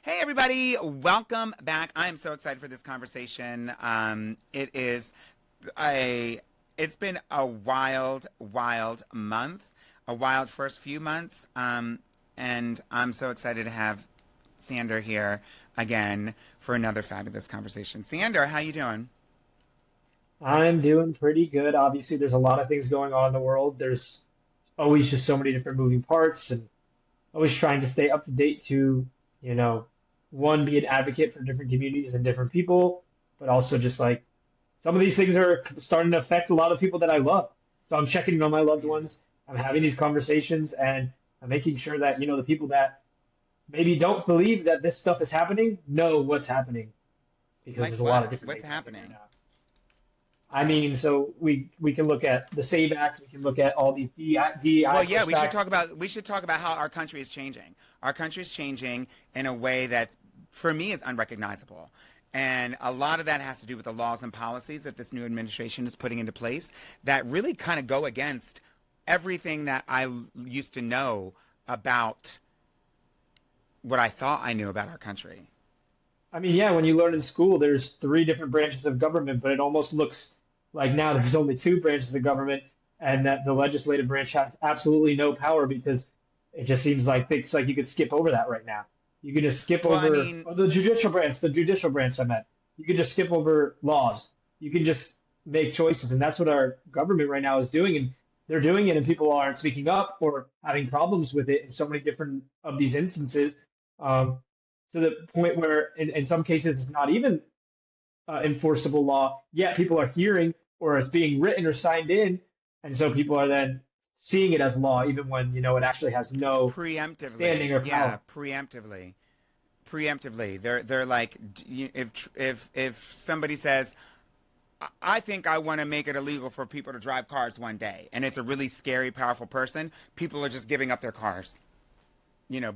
Hey, everybody. Welcome back. I am so excited for this conversation. It's been a wild, wild month, a wild first few months. And I'm so excited to have Sander here again for another fabulous conversation. Sander, how you doing? I'm doing pretty good. Obviously, there's a lot of things going on in the world. There's always just so many different moving parts, and always trying to stay up to date to, you know, one, be an advocate for different communities and different people, but also just like some of these things are starting to affect a lot of people that I love. So I'm checking in on my loved Yeah. ones. I'm having these conversations, and I'm making sure that, the people that maybe don't believe that this stuff is happening know what's happening because Like there's a lot what? of different What's things happening right happening? now. I mean, so we can look at the SAVE Act, we can look at all these Well, DEI yeah, pushback. we should talk about how our country is changing. Our country is changing in a way that, for me, is unrecognizable. And a lot of that has to do with the laws and policies that this new administration is putting into place that really kind of go against everything that used to know about what I thought I knew about our country. I mean, yeah, when you learn in school, there's three different branches of government, but it almost looks like now there's only two branches of government, and that the legislative branch has absolutely no power because it just seems like things like you could skip over that right now. You could just skip Well, I over mean, the judicial branch I meant. You could just skip over laws. You can just make choices, and that's what our government right now is doing, and they're doing it, and people aren't speaking up or having problems with it in so many different of these instances. Um, to the point where in some cases it's not even enforceable law, yet people are hearing or it's being written or signed in, and so people are then seeing it as law even when it actually has no standing preemptively, or yeah, power. preemptively. They're like, if somebody says, I think I want to make it illegal for people to drive cars one day, and it's a really scary, powerful person, people are just giving up their cars,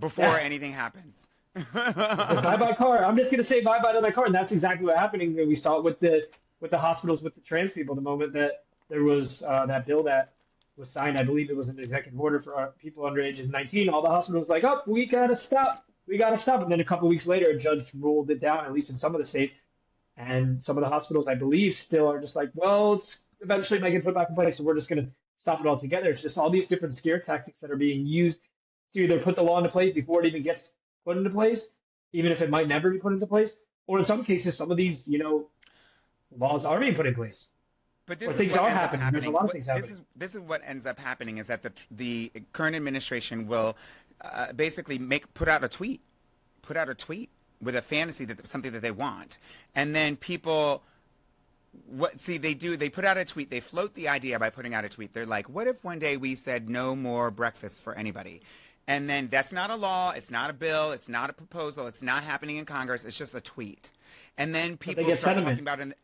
before Yeah, anything happens. it says bye bye car. I'm just going to say bye bye to my car, and that's exactly what happening. We saw it with the hospitals with the trans people. The moment that there was that bill that was signed, I believe it was an executive order for people under age of 19. All the hospitals were like, oh, we gotta stop, we gotta stop. And then a couple of weeks later, a judge ruled it down, at least in some of the states. And some of the hospitals, I believe, still are just like, well, it's eventually might get put back in place, so we're just going to stop it altogether. It's just all these different scare tactics that are being used to either put the law into place before it even gets put into place, even if it might never be put into place, or in some cases, some of these, laws are being put in place, But or this is things what are ends up happening. There's a happening. lot of things happening. This is what ends up happening is that the current administration will basically make put out a tweet with a fantasy that something that they want, and then people what see they put out a tweet, they float the idea by putting out a tweet. They're like, what if one day we said no more breakfast for anybody? And then that's not a law, it's not a bill, it's not a proposal, it's not happening in Congress, it's just a tweet. And then But they people get start talking sentiment. about it.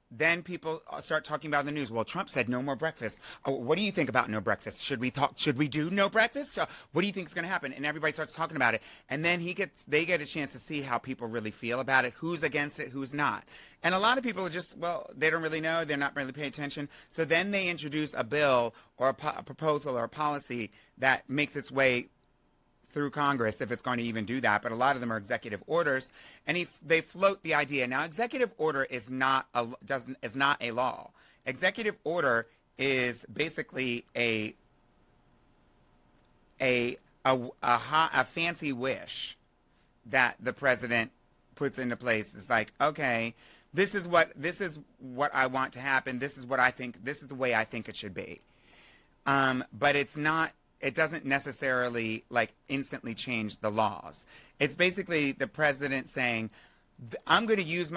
Then people start talking about in the news. Well, Trump said no more breakfast. Oh, what do you think about no breakfast? Should we talk? Should we do no breakfast? So, what do you think is going to happen? And everybody starts talking about it. And then they get a chance to see how people really feel about it. Who's against it? Who's not? And a lot of people are just, well, they don't really know. They're not really paying attention. So then they introduce a bill or a proposal or a policy that makes its way through Congress if it's going to even do that, but a lot of them are executive orders, and they float the idea. Now, executive order is not a law. Executive order is basically a fancy wish that the president puts into place. It's like, okay, this is what I want to happen. This is what I think. This is the way I think it should be. But it's not. It doesn't necessarily like instantly change the laws. It's basically the president saying, "I'm going to use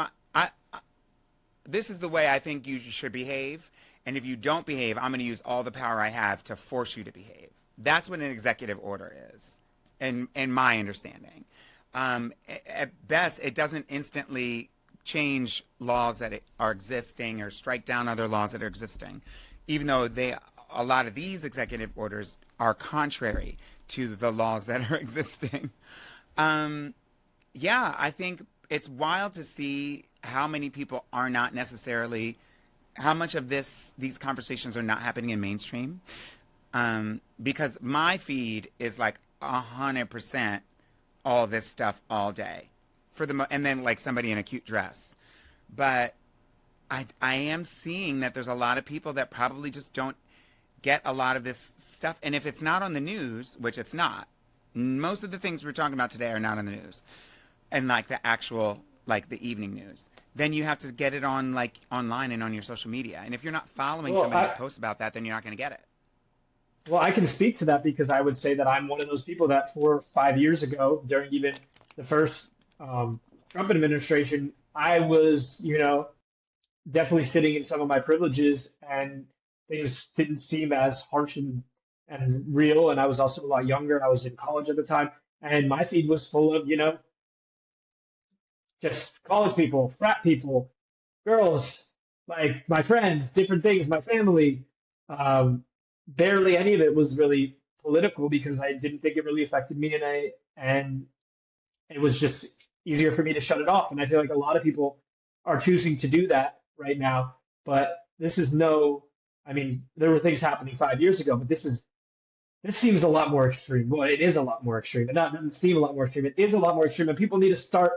this is the way I think you should behave, and if you don't behave, I'm going to use all the power I have to force you to behave." That's what an executive order is, in my understanding. At best, it doesn't instantly change laws that are existing or strike down other laws that are existing, even though a lot of these executive orders are contrary to the laws that are existing. Um, yeah, I think it's wild to see how many people are not necessarily, how much of these conversations are not happening in mainstream. Because my feed is like 100% all this stuff all day. and then like somebody in a cute dress. But I am seeing that there's a lot of people that probably just don't get a lot of this stuff. And if it's not on the news, which it's not, most of the things we're talking about today are not on the news, and like the actual, like the evening news, then you have to get it on like online and on your social media. And if you're not following somebody that posts about that, then you're not going to get it. Well, I can speak to that because I would say that I'm one of those people that 4 or 5 years ago, during even the first Trump administration, I was, definitely sitting in some of my privileges, and things didn't seem as harsh and real. And I was also a lot younger, and I was in college at the time, and my feed was full of, just college people, frat people, girls, like my friends, different things, my family. Barely any of it was really political because I didn't think it really affected me, and it was just easier for me to shut it off. And I feel like a lot of people are choosing to do that right now. But this is I mean, there were things happening 5 years ago, but this seems a lot more extreme. Well, it is a lot more extreme. It doesn't seem a lot more extreme. It is a lot more extreme, and people need to start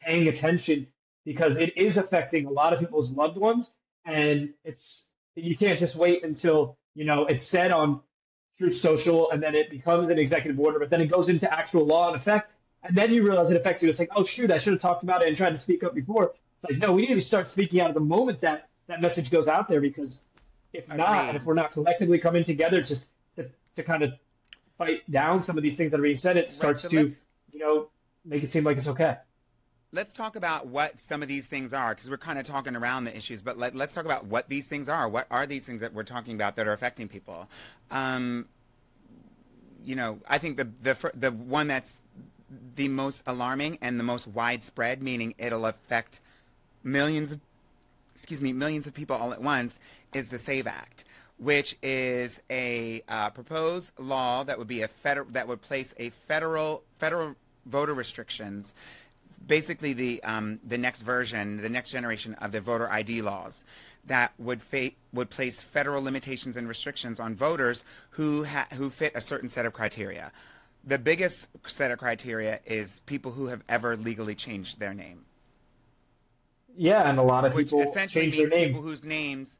paying attention because it is affecting a lot of people's loved ones, and you can't just wait until it's said on through social, and then it becomes an executive order, but then it goes into actual law and effect, and then you realize it affects you. It's like, oh shoot, I should have talked about it and tried to speak up before. It's like, no, we need to start speaking out at the moment that message goes out there, because if not, and if we're not collectively coming together to kind of fight down some of these things that are being said, it starts to make it seem like it's okay. Let's talk about what some of these things are, because we're kind of talking around the issues, but let's talk about what these things are. What are these things that we're talking about that are affecting people? I think the one that's the most alarming and the most widespread, meaning it'll affect millions of people all at once, is the SAVE Act, which is a proposed law that would be that would place a federal voter restrictions, basically the next version, the next generation of the voter ID laws, that would place federal limitations and restrictions on voters who fit a certain set of criteria. The biggest set of criteria is people who have ever legally changed their name. Yeah, and a lot of people essentially change their name. People whose names,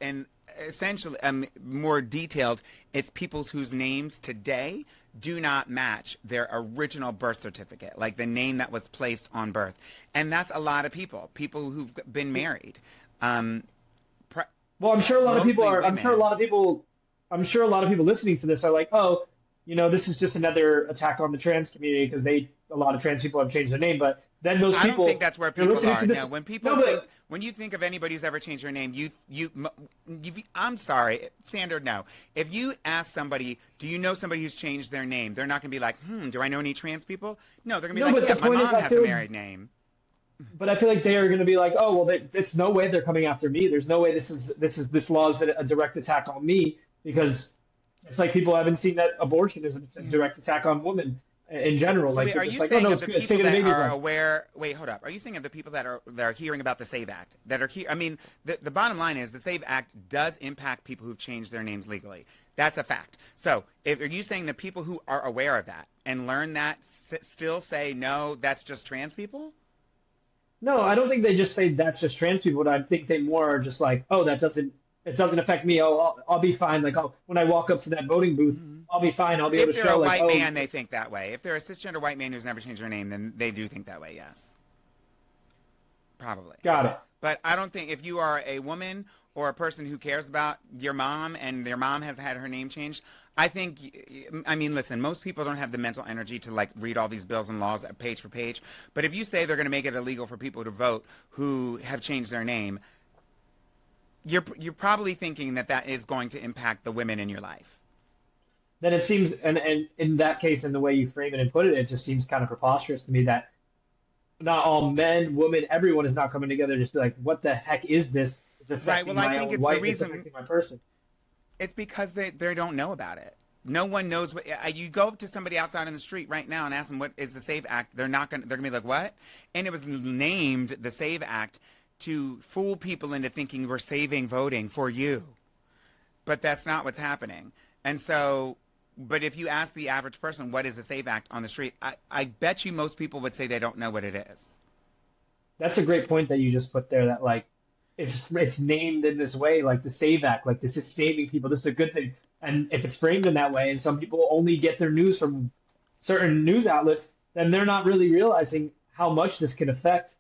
and essentially, more detailed, it's people whose names today do not match their original birth certificate, like the name that was placed on birth. And that's a lot of people who've been married. Well, I'm sure a lot of people are. I'm sure a lot of people listening to this are like, oh, this is just another attack on the trans community because a lot of trans people have changed their name. But then those people, I don't think that's where people are. This, no, when you think of anybody who's ever changed their name, I'm sorry, Sandra, no. If you ask somebody, do you know somebody who's changed their name? They're not going to be like, do I know any trans people? No, they're going to be like, yeah, my mom has a married name. But I feel like they are going to be like, oh, well, it's no way they're coming after me. There's no way this law is a direct attack on me, because it's like people haven't seen that abortion is a direct attack on women in general. So like, wait, are you like, saying oh, no, of the it's people taking that the are life. aware? Wait, hold up. Are you saying of the people that are hearing about the SAVE Act that are here? I mean, the bottom line is the SAVE Act does impact people who've changed their names legally. That's a fact. So, are you saying the people who are aware of that and learn that still say no, that's just trans people? No, I don't think they just say that's just trans people. But I think they more are just like, oh, it doesn't affect me. I'll be fine. Like, when I walk up to that voting booth, I'll be fine. I'll be able to show. If they're a like, white man, they think that way. If they're a cisgender white man who's never changed their name, then they do think that way. Yes, probably. Got it. But I don't think if you are a woman or a person who cares about your mom and their mom has had her name changed, I mean, listen, most people don't have the mental energy to like read all these bills and laws page for page. But if you say they're going to make it illegal for people to vote who have changed their name, you're probably thinking that is going to impact the women in your life. Then it seems, and in that case, in the way you frame it and put it, it just seems kind of preposterous to me that not all men, women, everyone is not coming together to just be like, what the heck is this? It's affecting my own wife, it's affecting my person. It's because they don't know about it. No one knows what. You go up to somebody outside in the street right now and ask them what is the SAVE Act. They're gonna be like, what? And it was named the SAVE Act to fool people into thinking we're saving voting for you, but that's not what's happening. And so But if you ask the average person, what is the SAVE Act on the street, I bet you most people would say they don't know what it is. That's a great point that you just put there. That like, it's named in this way, like the Save Act, like this is saving people. This is a good thing. And if it's framed in that way, and some people only get their news from certain news outlets, then they're not really realizing how much this can affect,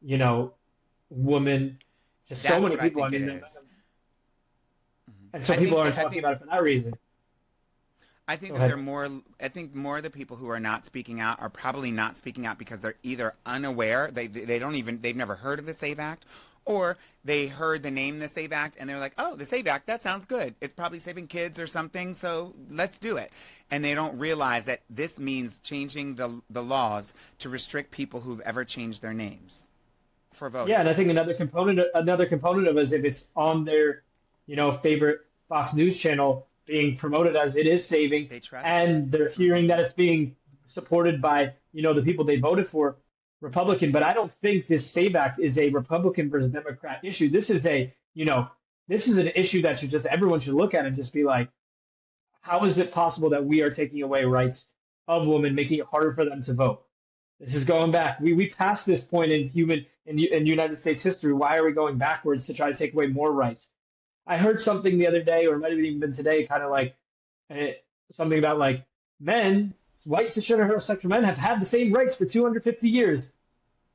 you know, women, just so That's many what I people. I think it mean, is. and so I people think aren't that I talking think about it for that reason. I think Go that they're ahead. more. I think more of the people who are not speaking out are probably not speaking out because they're either unaware, they don't even they've never heard of the SAVE Act, or they heard the name the SAVE Act and they're like, oh, the SAVE Act, that sounds good. It's probably saving kids or something, so let's do it. And they don't realize that this means changing the laws to restrict people who've ever changed their names for voting. Yeah, and I think another component of it is if it's on their, favorite Fox News channel being promoted as it is saving, They trust it. and they're hearing that it's being supported by, the people they voted for, Republican. But I don't think this Save Act is a Republican versus Democrat issue. This is an issue that everyone should look at and just be like, how is it possible that we are taking away rights of women, making it harder for them to vote? This is going back. We passed this point in United States history. Why are we going backwards to try to take away more rights? I heard something the other day, or it might have even been today, kind of like eh, something about like men, white cisgender heterosexual men have had the same rights for 250 years.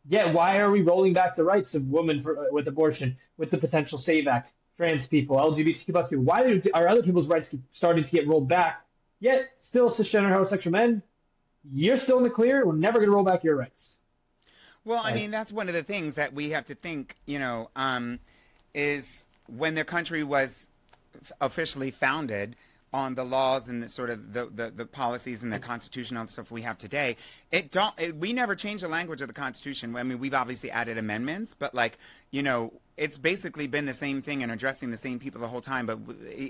Yet why are we rolling back the rights of women with abortion, with the potential SAVE Act, trans people, LGBTQ plus people? Why are other people's rights starting to get rolled back? Yet still cisgender heterosexual men, you're still in the clear. We're never going to roll back your rights. Well, I Like, mean, that's one of the things that we have to think, is when the country was officially founded on the laws and the sort of the policies and the constitutional stuff we have today, we never changed the language of the Constitution. I mean, we've obviously added amendments, but it's basically been the same thing and addressing the same people the whole time.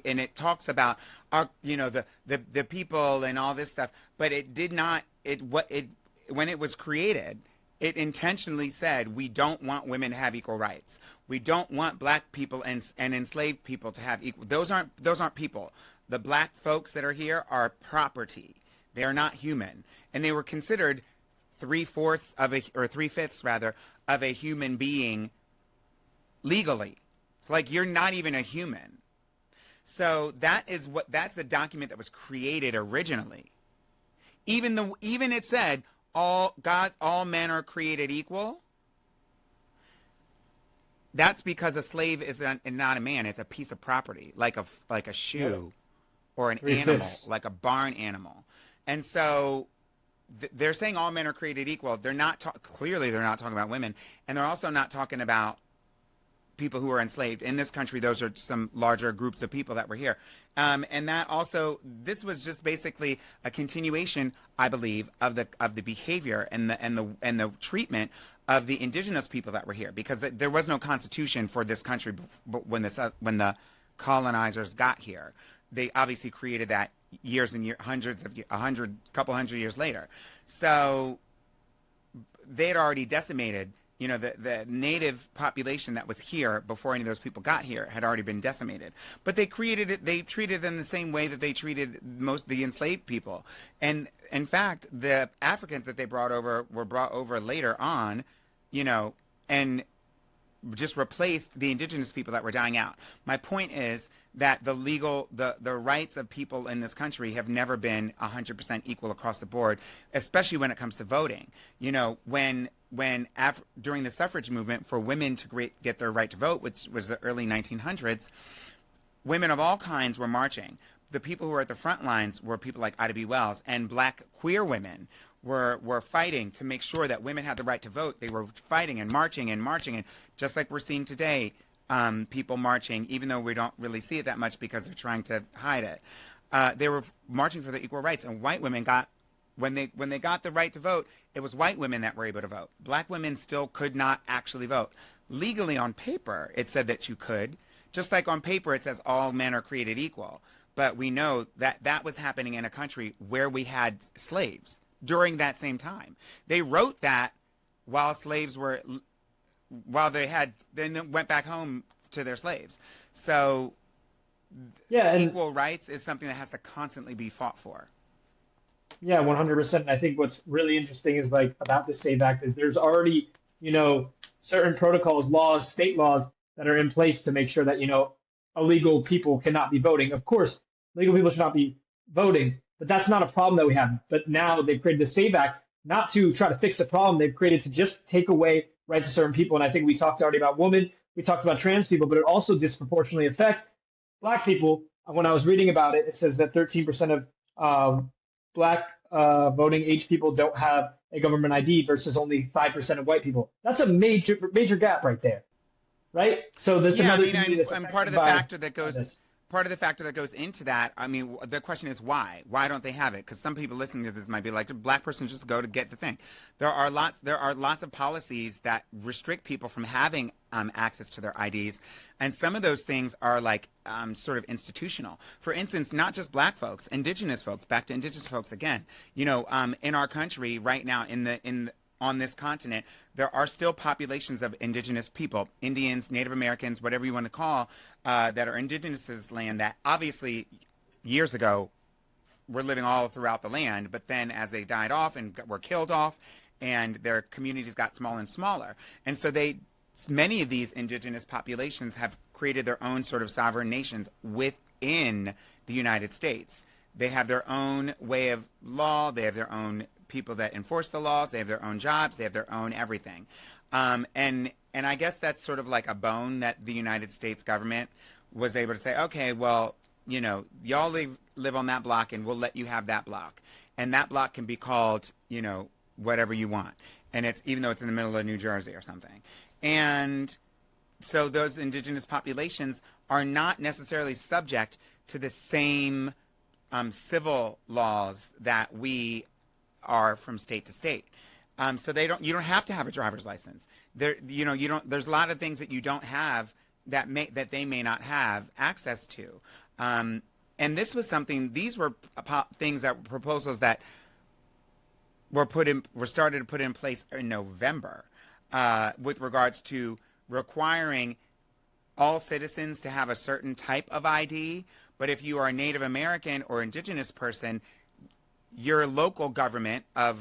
And it talks about the people and all this stuff, but it did not, when it was created, it intentionally said we don't want women to have equal rights. We don't want black people and enslaved people to have equal. Those aren't people. The black folks that are here are property. They are not human, and they were considered 3/4 or 3/5 rather of a human being legally. It's like you're not even a human. So that's the document that was created originally. Even it said all men are created equal. That's because a slave is not a man; it's a piece of property, like a shoe or an three animal, fifths. like a barn animal. And so they're saying all men are created equal. They're not clearly they're not talking about women, and they're also not talking about people who are enslaved in this country. Those are some larger groups of people that were here, and that also this was just basically a continuation, I believe, of the behavior and the treatment of the indigenous people that were here, because there was no constitution for this country when the colonizers got here. They obviously created that years and years, couple hundred years later. So they had already decimated. The native population that was here before any of those people got here had already been decimated. But they treated them the same way that they treated most of the enslaved people. And in fact, the Africans that they were brought over later on, and just replaced the indigenous people that were dying out. My point is that the rights of people in this country have never been 100% equal across the board, especially when it comes to voting. During the suffrage movement for women to get their right to vote, which was the early 1900s, women of all kinds were marching. The people who were at the front lines were people like Ida B. Wells, and black queer women were fighting to make sure that women had the right to vote. They were fighting and marching, and just like we're seeing today, people marching, even though we don't really see it that much because they're trying to hide it. They were marching for their equal rights, and white women when they got the right to vote, it was white women that were able to vote. Black women still could not actually vote. Legally on paper, it said that you could. Just like on paper, it says all men are created equal. But we know that was happening in a country where we had slaves during that same time. They wrote that while they then went back home to their slaves. So Yeah, and equal rights is something that has to constantly be fought for. yeah, 100%. I think what's really interesting is like about the SAVE Act is there's already, certain protocols, laws, state laws that are in place to make sure that, illegal people cannot be voting. Of course, legal people should not be voting, but that's not a problem that we have. But now they've created the SAVE Act not to try to fix the problem. They've created to just take away rights of certain people. And I think we talked already about women, we talked about trans people, but it also disproportionately affects Black people. When I was reading about it, it says that 13% of Black voting age people don't have a government ID versus only 5% of white people. That's a major gap right there, right? So that's Yeah, I another mean, community that's and part affected of the factor that by goes this. part of the factor that goes into that, I mean, the question is why? Why don't they have it? Because some people listening to this might be like, the black person just go to get the thing. There are lots of policies that restrict people from having access to their IDs, and some of those things are like sort of institutional. For instance, not just black folks, indigenous folks. Back to indigenous folks again. In our country right now, on this continent, there are still populations of indigenous people, Indians, Native Americans, whatever you want to call, that are indigenous to this land that obviously years ago were living all throughout the land, but then as they died off and were killed off, and their communities got smaller and smaller. And so many of these indigenous populations have created their own sort of sovereign nations within the United States. They have their own way of law, they have their own people that enforce the laws. They have their own jobs. They have their own everything. And I guess that's sort of like a bone that the United States government was able to say, okay, well, y'all live on that block and we'll let you have that block. And that block can be called, whatever you want. And it's even though it's in the middle of New Jersey or something. And so those indigenous populations are not necessarily subject to the same civil laws that we are from state to state. So you don't have to have a driver's license. There's a lot of things that you don't have that they may not have access to. And these were things that were proposals that were started to put in place in November, with regards to requiring all citizens to have a certain type of ID. But if you are a Native American or indigenous person, your local government of,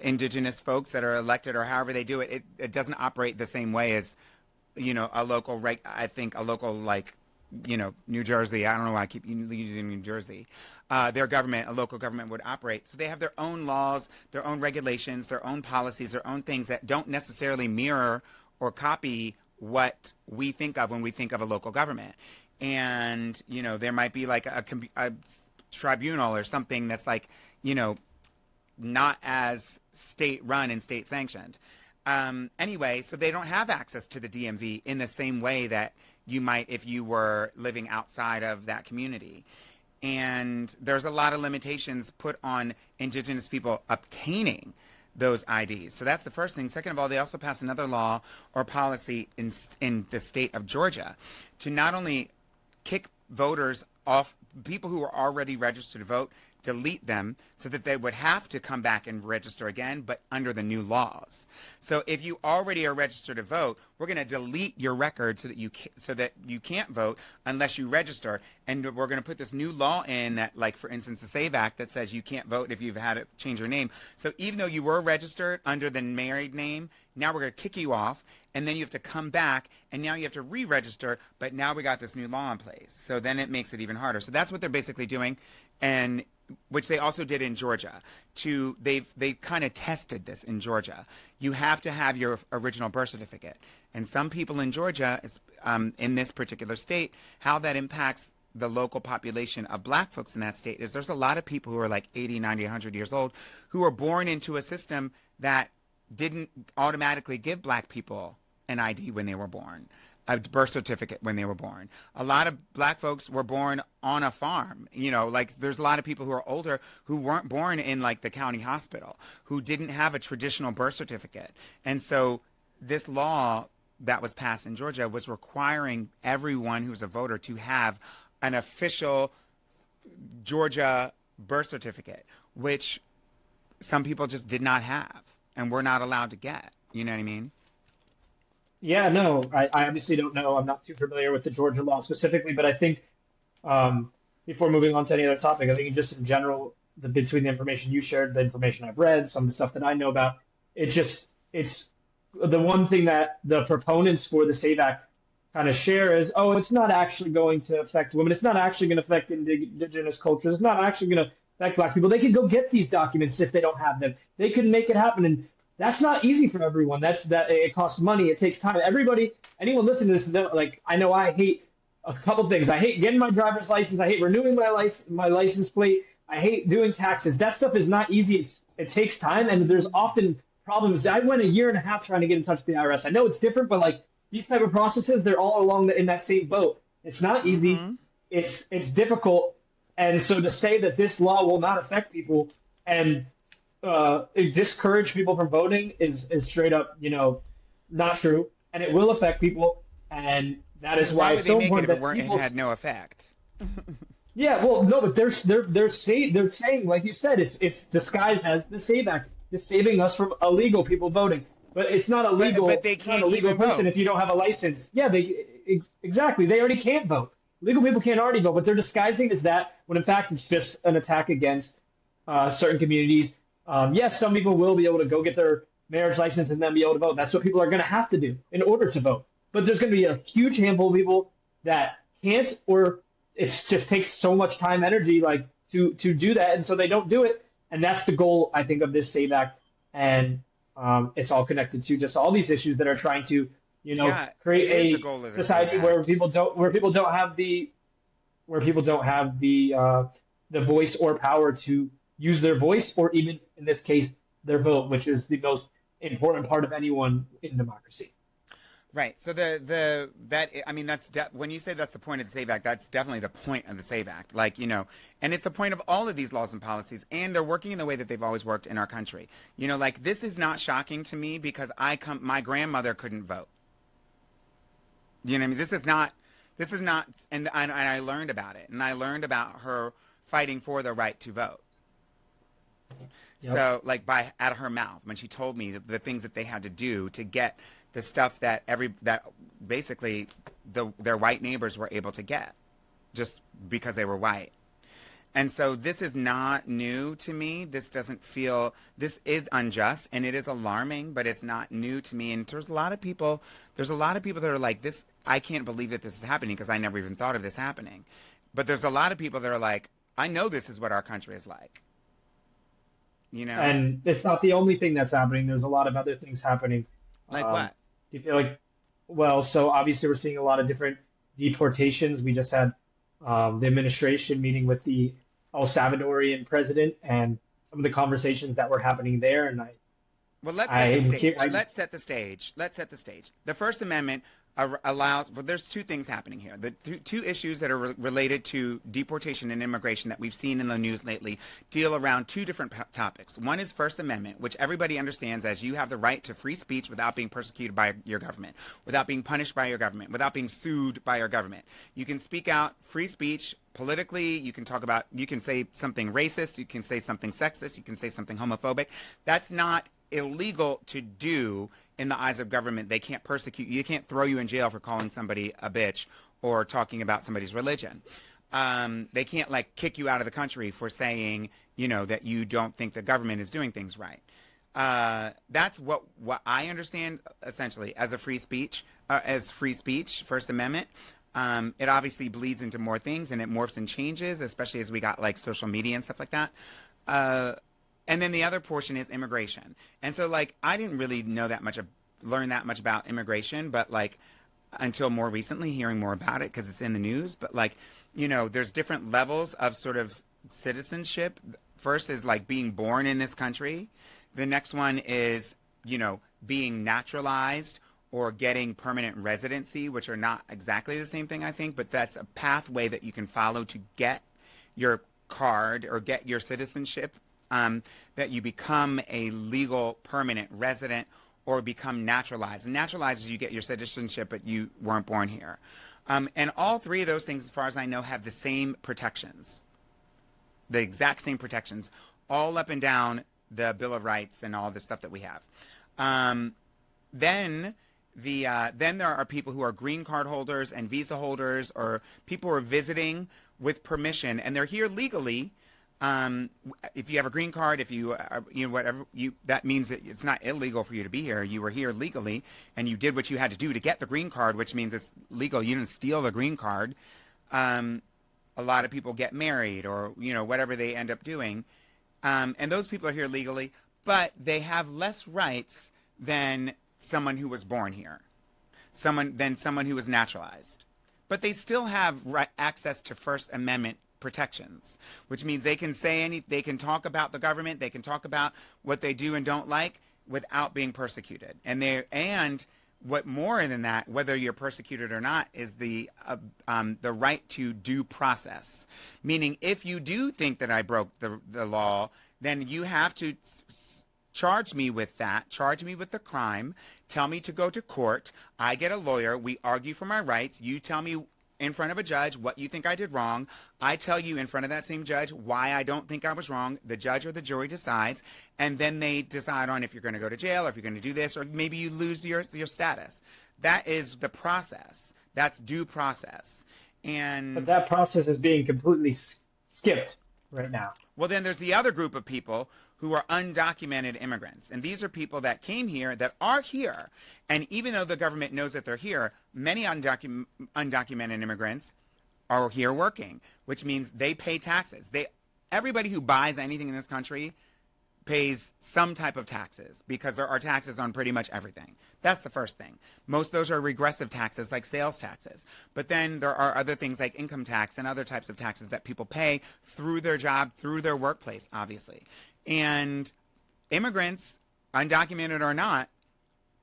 indigenous folks that are elected or however they do it, it doesn't operate the same way as, a local, like, New Jersey. I don't know why I keep using New Jersey. A local government would operate. So they have their own laws, their own regulations, their own policies, their own things that don't necessarily mirror or copy what we think of when we think of a local government. And, there might be like a tribunal or something that's like, not as state run and state sanctioned. Anyway, so they don't have access to the DMV in the same way that you might if you were living outside of that community. And there's a lot of limitations put on indigenous people obtaining those IDs. So that's the first thing. Second of all, they also passed another law or policy in the state of Georgia to not only kick voters off, people who are already registered to vote, delete them so that they would have to come back and register again, but under the new laws. So if you already are registered to vote, we're going to delete your record so that you can't vote unless you register. And we're going to put this new law in that, like, for instance, the SAVE Act that says you can't vote if you've had to change your name. So even though you were registered under the married name, now we're going to kick you off, and then you have to come back, and now you have to re-register, but now we got this new law in place. So then it makes it even harder. So that's what they're basically doing, and which they also did in Georgia. They kind of tested this in Georgia. You have to have your original birth certificate. And some people in Georgia, in this particular state, how that impacts the local population of black folks in that state is there's a lot of people who are like 80, 90, 100 years old who were born into a system that didn't automatically give black people an ID when they were born, a birth certificate when they were born. A lot of black folks were born on a farm. Like there's a lot of people who are older who weren't born in like the county hospital, who didn't have a traditional birth certificate. And so this law that was passed in Georgia was requiring everyone who's a voter to have an official Georgia birth certificate, which some people just did not have and were not allowed to get. You know what I mean? Yeah, no, I obviously don't know. I'm not too familiar with the Georgia law specifically, but I think um, before moving on to any other topic, I think just in general, between the information you shared, the information I've read, some of the stuff that I know about, it's the one thing that the proponents for the SAVE Act kind of share is, oh, it's not actually going to affect women. It's not actually going to affect indigenous cultures. It's not actually going to affect Black people. They could go get these documents if they don't have them. They could make it happen, and that's not easy for everyone. It costs money. It takes time. Everybody, anyone listening to this, like I know I hate a couple things. I hate getting my driver's license. I hate renewing my license plate. I hate doing taxes. That stuff is not easy. It takes time, and there's often problems. I went a year and a half trying to get in touch with the IRS. I know it's different, but like these type of processes, they're all in that same boat. It's not easy. Mm-hmm. It's difficult, and so to say that this law will not affect people and discourage people from voting is straight up, not true, and it will affect people, and that is Why why would it's they so make it important if it that weren't? It people. had no effect. Yeah, well, no, but they're saying, like you said, it's disguised as the Save Act, just saving us from illegal people voting. But it's not But illegal. they It's not an can't illegal even person vote. if you don't have a license. Yeah, exactly. They already can't vote. Legal people can't already vote, but they're disguising as that when in fact it's just an attack against certain communities. Yes, some people will be able to go get their marriage license and then be able to vote. That's what people are going to have to do in order to vote. But there's going to be a huge handful of people that can't, or it just takes so much time, energy, like to do that, and so they don't do it. And that's the goal, I think, of this Save Act, and it's all connected to just all these issues that are trying to, Yeah, it create is the a goal of the SAVE society where Act. people don't have the voice or power to use their voice, or even in this case, their vote, which is the most important part of anyone in democracy. Right. So I mean when you say that's the point of the SAVE Act, that's definitely the point of the SAVE Act. Like, and it's the point of all of these laws and policies, and they're working in the way that they've always worked in our country. Like this is not shocking to me because my grandmother couldn't vote. You know what I mean? This is not, and I learned about it, and I learned about her fighting for the right to vote. Yep. So, like out of her mouth, when she told me the things that they had to do to get the stuff that basically their white neighbors were able to get, just because they were white. And so this is not new to me. This is unjust and it is alarming, but it's not new to me. And there's a lot of people that are like this. I can't believe that this is happening because I never even thought of this happening. But there's a lot of people that are like, I know this is what our country is like. And it's not the only thing that's happening. There's a lot of other things happening. Like Um, what? do you feel like, well, so obviously we're seeing a lot of different deportations. We just had the administration meeting with the El Salvadorian president and some of the conversations that were happening there. And Well, let's set the I, stage. I Let's set the stage. Let's set the stage. The First Amendment allows. Well, there's two things happening here. The two issues that are related to deportation and immigration that we've seen in the news lately deal around two different topics. One is First Amendment, which everybody understands as you have the right to free speech without being persecuted by your government, without being punished by your government, without being sued by your government. You can speak out, free speech. Politically, you can say something racist, you can say something sexist, you can say something homophobic. That's not illegal to do in the eyes of government. They can't persecute you. They can't throw you in jail for calling somebody a bitch or talking about somebody's religion. They can't kick you out of the country for saying, that you don't think the government is doing things right. That's what I understand essentially as free speech, First Amendment. It obviously bleeds into more things and it morphs and changes, especially as we got social media and stuff like that. And then the other portion is immigration. And so I didn't really learn that much about immigration, but until more recently hearing more about it because it's in the news. But there's different levels of sort of citizenship. First is being born in this country. The next one is, being naturalized or getting permanent residency, which are not exactly the same thing, I think, but that's a pathway that you can follow to get your card or get your citizenship, that you become a legal permanent resident or become naturalized. And naturalized is you get your citizenship, but you weren't born here. And all three of those things, as far as I know, have the same protections, the exact same protections, all up and down the Bill of Rights and all the stuff that we have. Then then there are people who are green card holders and visa holders, or people who are visiting with permission, and they're here legally. If you have a green card, if you are, whatever that means that it's not illegal for you to be here. You were here legally, and you did what you had to do to get the green card, which means it's legal. You didn't steal the green card. A lot of people get married, or whatever they end up doing, and those people are here legally, but they have less rights than someone who was born here, someone who was naturalized. But they still have access to First Amendment protections, which means they can they can talk about the government, they can talk about what they do and don't like without being persecuted. And what more than that, whether you're persecuted or not, is the right to due process. Meaning, if you do think that I broke the law, then you have to charge me with that, charge me with the crime, tell me to go to court, I get a lawyer, we argue for my rights, you tell me in front of a judge what you think I did wrong, I tell you in front of that same judge why I don't think I was wrong, the judge or the jury decides, and then they decide on if you're going to go to jail, or if you're going to do this, or maybe you lose your status. That is the process. That's due process. But that process is being completely skipped right now. Well, then there's the other group of people who are undocumented immigrants. And these are people that came here, that are here. And even though the government knows that they're here, many undocumented immigrants are here working, which means they pay taxes. Everybody who buys anything in this country pays some type of taxes, because there are taxes on pretty much everything. That's the first thing. Most of those are regressive taxes, like sales taxes. But then there are other things like income tax and other types of taxes that people pay through their job, through their workplace, obviously. And immigrants, undocumented or not,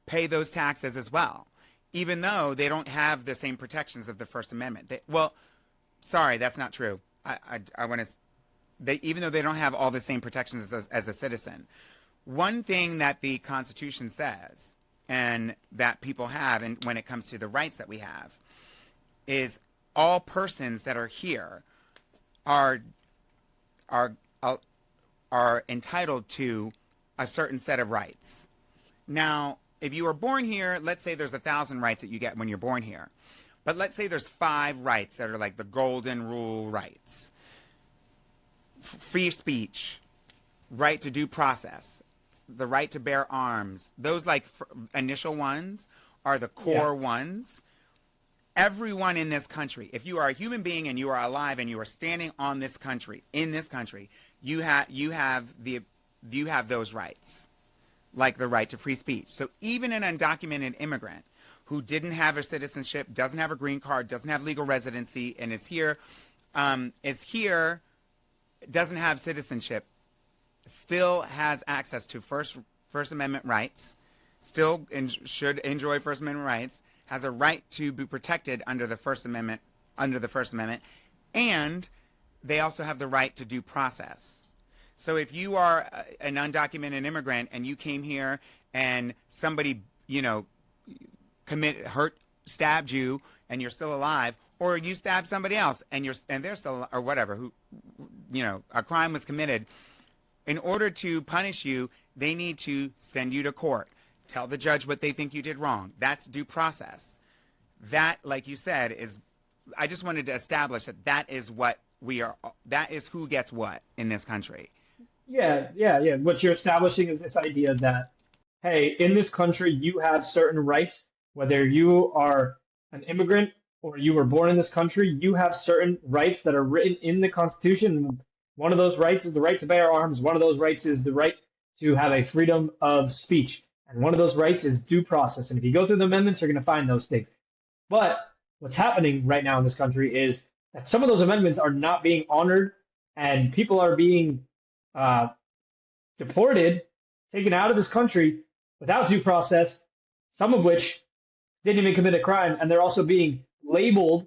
pay those taxes as well, even though they don't have the same protections of the First Amendment. Sorry, that's not true. I want to... even though they don't have all the same protections as a citizen. One thing that the Constitution says, and that people have, and when it comes to the rights that we have, is all persons that are here are entitled to a certain set of rights. Now, if you were born here, let's say there's 1,000 rights that you get when you're born here. But let's say there's 5 rights that are like the golden rule rights. Free speech, right to due process, the right to bear arms. Those initial ones are the core ones. Everyone in this country, if you are a human being and you are alive and you are standing on this country, in this country, you have those rights, like the right to free speech. So even an undocumented immigrant who didn't have a citizenship, doesn't have a green card, doesn't have legal residency, and is here, doesn't have citizenship, still has access to First Amendment rights, still should enjoy First Amendment rights, has a right to be protected under the First Amendment, and they also have the right to due process. So if you are an undocumented immigrant and you came here and somebody, stabbed you and you're still alive, or you stabbed somebody else and they're still, or whatever, a crime was committed, in order to punish you, they need to send you to court, tell the judge what they think you did wrong. That's due process. That, like you said, I just wanted to establish that is what that is who gets what in this country. Yeah. What you're establishing is this idea that, hey, in this country, you have certain rights, whether you are an immigrant or you were born in this country, you have certain rights that are written in the Constitution. One of those rights is the right to bear arms. One of those rights is the right to have a freedom of speech. And one of those rights is due process. And if you go through the amendments, you're going to find those things. But what's happening right now in this country is that some of those amendments are not being honored, and people are being deported, taken out of this country without due process, some of which didn't even commit a crime. And they're also being labeled,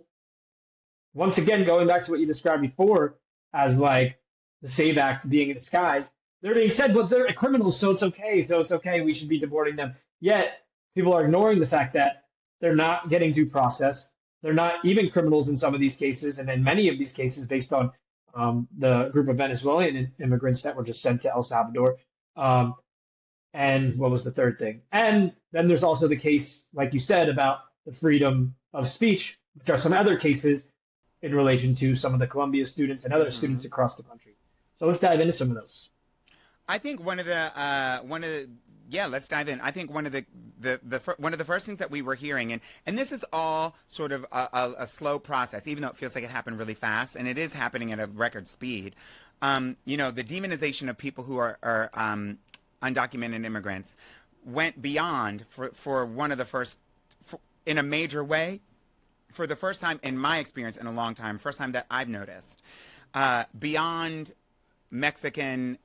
once again, going back to what you described before, as like the SAVE Act being in disguise. They're being said, but they're criminals, so it's okay, we should be deporting them. Yet, people are ignoring the fact that they're not getting due process. They're not even criminals in some of these cases, and in many of these cases, based on the group of Venezuelan immigrants that were just sent to El Salvador, And what was the third thing? And then there's also the case, like you said, about the freedom of speech, which are some other cases in relation to some of the Columbia students and other students Hmm. across the country. So let's dive into some of those. I think one of the yeah, let's dive in. I think one of one of the first things that we were hearing, and this is all sort of a slow process, even though it feels like it happened really fast, and it is happening at a record speed. The demonization of people who are undocumented immigrants went beyond for one of the first, in a major way, for the first time in my experience in a long time, first time that I've noticed, beyond Mexican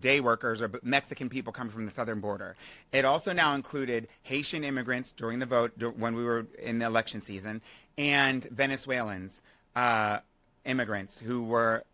day workers or Mexican people coming from the southern border. It also now included Haitian immigrants during the vote when we were in the election season, and Venezuelans, immigrants who were,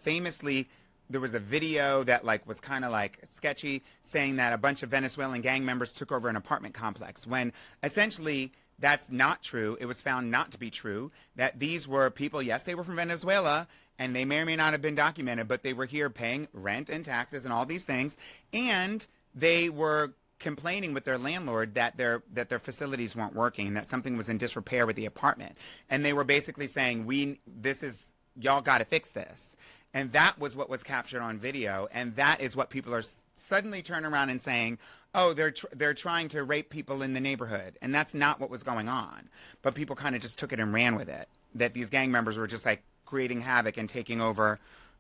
famously. There was a video that was kind of sketchy, saying that a bunch of Venezuelan gang members took over an apartment complex, when essentially that's not true. It was found not to be true, that these were people, yes, they were from Venezuela, and they may or may not have been documented, but they were here paying rent and taxes and all these things, and they were complaining with their landlord that their facilities weren't working, and that something was in disrepair with the apartment. And they were basically saying, y'all got to fix this. And that was what was captured on video, and that is what people are suddenly turning around and saying, oh, they're trying to rape people in the neighborhood. And that's not what was going on. But people kind of just took it and ran with it, that these gang members were just creating havoc and taking over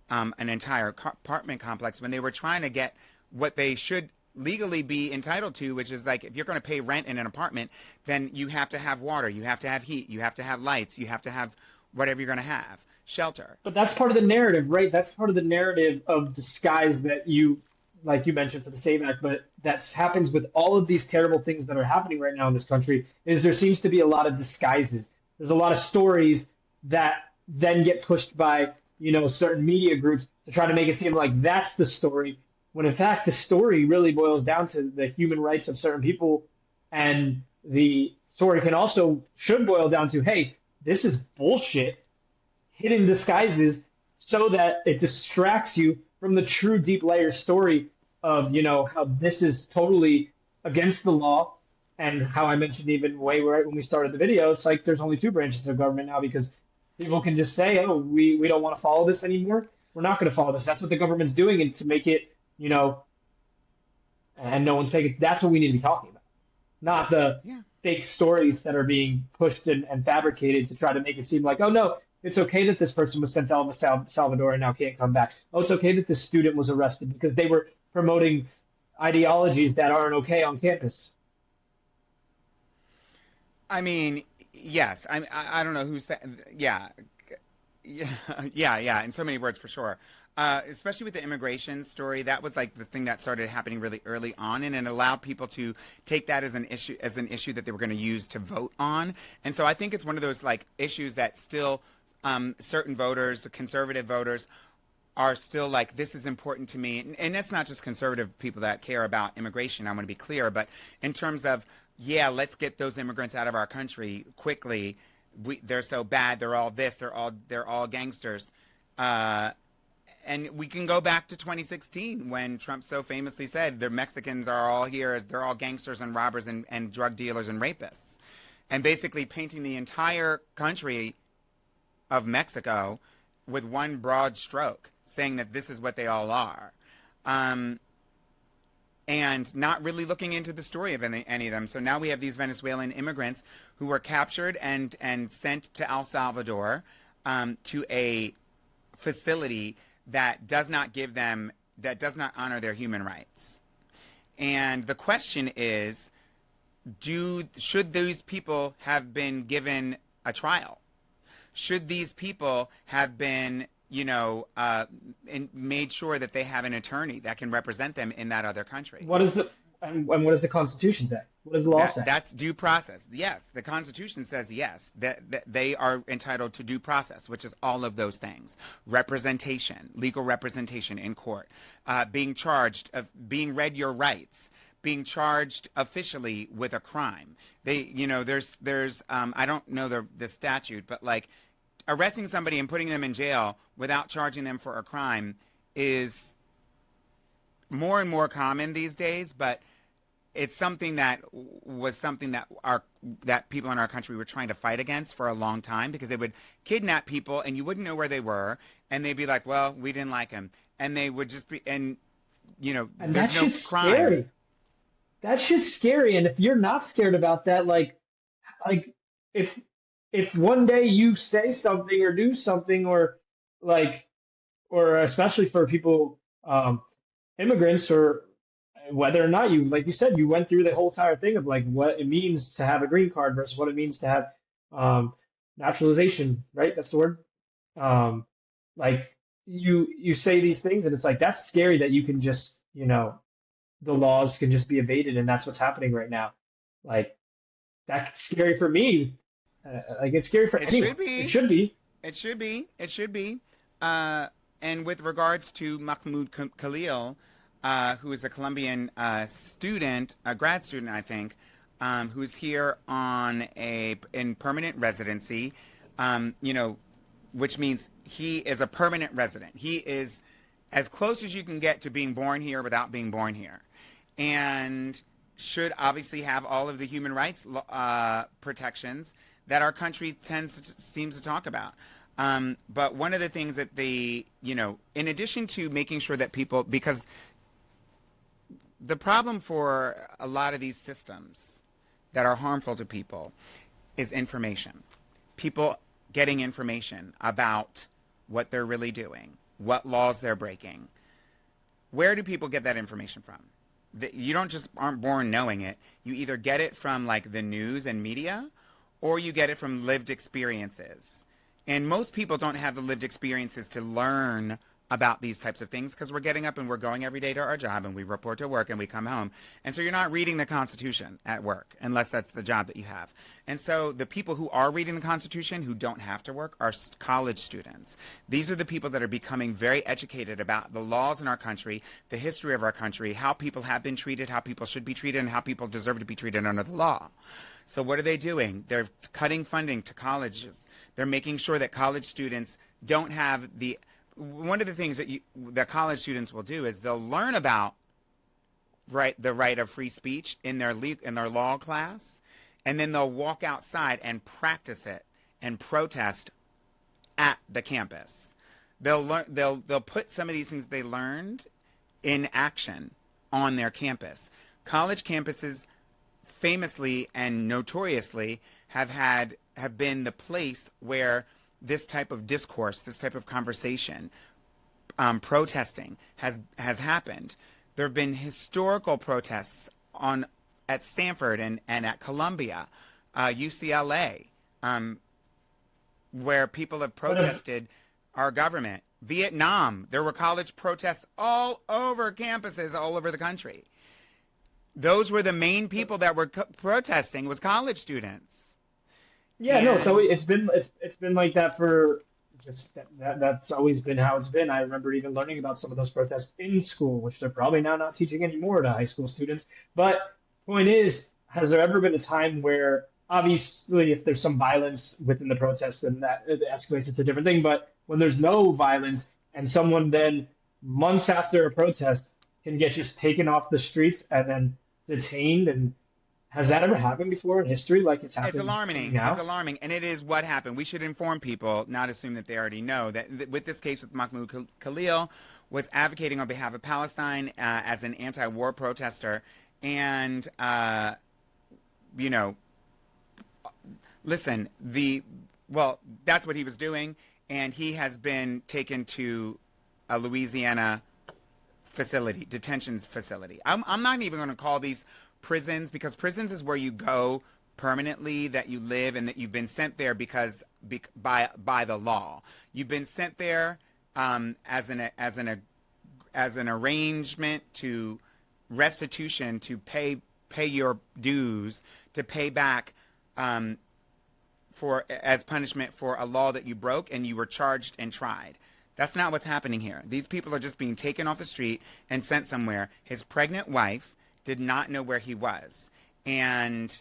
an entire apartment complex, when they were trying to get what they should legally be entitled to, which is if you're going to pay rent in an apartment, then you have to have water, you have to have heat, you have to have lights, you have to have whatever you're going to have, shelter. But that's part of the narrative, right? That's part of the narrative of disguise that like you mentioned, for the SAVE Act, but that happens with all of these terrible things that are happening right now in this country, is there seems to be a lot of disguises. There's a lot of stories that then get pushed by, certain media groups to try to make it seem like that's the story, when in fact the story really boils down to the human rights of certain people. And the story should boil down to, hey, this is bullshit, hidden disguises, so that it distracts you from the true deep layer story of, how this is totally against the law. And how I mentioned even way right when we started the video, it's like there's only two branches of government now, because people can just say, oh, we don't want to follow this anymore. We're not going to follow this. That's what the government's doing, and to make it, and no one's paying it. That's what we need to be talking about, not the Yeah. fake stories that are being pushed and fabricated to try to make it seem like, oh, no, it's okay that this person was sent to El Salvador and now can't come back. Oh, it's okay that this student was arrested because they were promoting ideologies that aren't okay on campus. I mean, yes. I don't know who said, yeah, yeah, yeah. In so many words, for sure. Especially with the immigration story, that was the thing that started happening really early on, and it allowed people to take that as an issue that they were going to use to vote on. And so I think it's one of those issues that still certain voters, conservative voters, are still this is important to me. And that's not just conservative people that care about immigration, I want to be clear, but in terms of, yeah, let's get those immigrants out of our country quickly. They're so bad. They're all this. They're all gangsters. And we can go back to 2016 when Trump so famously said the Mexicans are all here. They're all gangsters and robbers and drug dealers and rapists. And basically painting the entire country of Mexico with one broad stroke, saying that this is what they all are. And not really looking into the story of any of them. So now we have these Venezuelan immigrants who were captured and sent to El Salvador, to a facility that does not honor their human rights. And the question is, should these people have been given a trial? Should these people have been, made sure that they have an attorney that can represent them in that other country? What is what does the Constitution say? What does the law say? That's due process. Yes, the Constitution says yes, that they are entitled to due process, which is all of those things: representation, legal representation in court, being charged of being read your rights, being charged officially with a crime. There's I don't know the statute, but arresting somebody and putting them in jail without charging them for a crime is more and more common these days, but it's something that was something that that people in our country were trying to fight against for a long time, because they would kidnap people and you wouldn't know where they were, and they'd be like, well, we didn't like him, and they would just be, and And that there's no shit's crime. scary. That shit's scary. And if you're not scared about that, like if if one day you say something or do something, or like, or especially for people, immigrants, or whether or not you, like you said, you went through the whole entire thing of like what it means to have a green card versus what it means to have, um, naturalization, right? That's the word. Um, like you say these things, and it's like that's scary that you can just, the laws can just be evaded, and that's what's happening right now. Like that's scary for me. Like it's scary for It anyone. should It be. should be. It should be. It should be. Uh, and with regards to Mahmoud Khalil, who is a Colombian student, a grad student, I think, who's here on in permanent residency, which means he is a permanent resident. He is as close as you can get to being born here without being born here, and should obviously have all of the human rights protections that our country seems to talk about. But one of the things that in addition to making sure that people, because the problem for a lot of these systems that are harmful to people is information. People getting information about what they're really doing, what laws they're breaking. Where do people get that information from? You don't just aren't born knowing it. You either get it from like the news and media, or you get it from lived experiences. And most people don't have the lived experiences to learn about these types of things, because we're getting up and we're going every day to our job, and we report to work and we come home. And so you're not reading the Constitution at work unless that's the job that you have. And so the people who are reading the Constitution who don't have to work are college students. These are the people that are becoming very educated about the laws in our country, the history of our country, how people have been treated, how people should be treated, and how people deserve to be treated under the law. So what are they doing? They're cutting funding to colleges. They're making sure that college students don't have the... One of the things that college students will do is they'll learn about the right of free speech in their law class, and then they'll walk outside and practice it and protest at the campus. They'll put some of these things they learned in action on their campus. College campuses famously and notoriously have been the place where this type of discourse, this type of conversation, protesting has happened. There have been historical protests at Stanford and at Columbia, UCLA, where people have protested our government. Vietnam, there were college protests all over campuses all over the country. Those were the main people that were protesting, was college students. Yeah, no, it's And always it's been like that for just that's always been how it's been. I remember even learning about some of those protests in school, which they're probably now not teaching anymore to high school students. But point is, has there ever been a time where obviously if there's some violence within the protest, then that it escalates into a different thing. But when there's no violence and someone then months after a protest can get just taken off the streets and then detained, and has that ever happened before in history? Like it's it's happening alarming. It's now? alarming, and it is what happened. We should inform people, not assume that they already know, that with this case with Mahmoud Khalil, was advocating on behalf of Palestine as an anti-war protester, and listen, that's what he was doing, and he has been taken to a Louisiana detention facility. I'm not even going to call these prisons, because prisons is where you go permanently, that you live, and that you've been sent there by the law. You've been sent there as an arrangement to restitution, to pay your dues, to pay back as punishment for a law that you broke and you were charged and tried. That's not what's happening here. These people are just being taken off the street and sent somewhere. His pregnant wife did not know where he was, and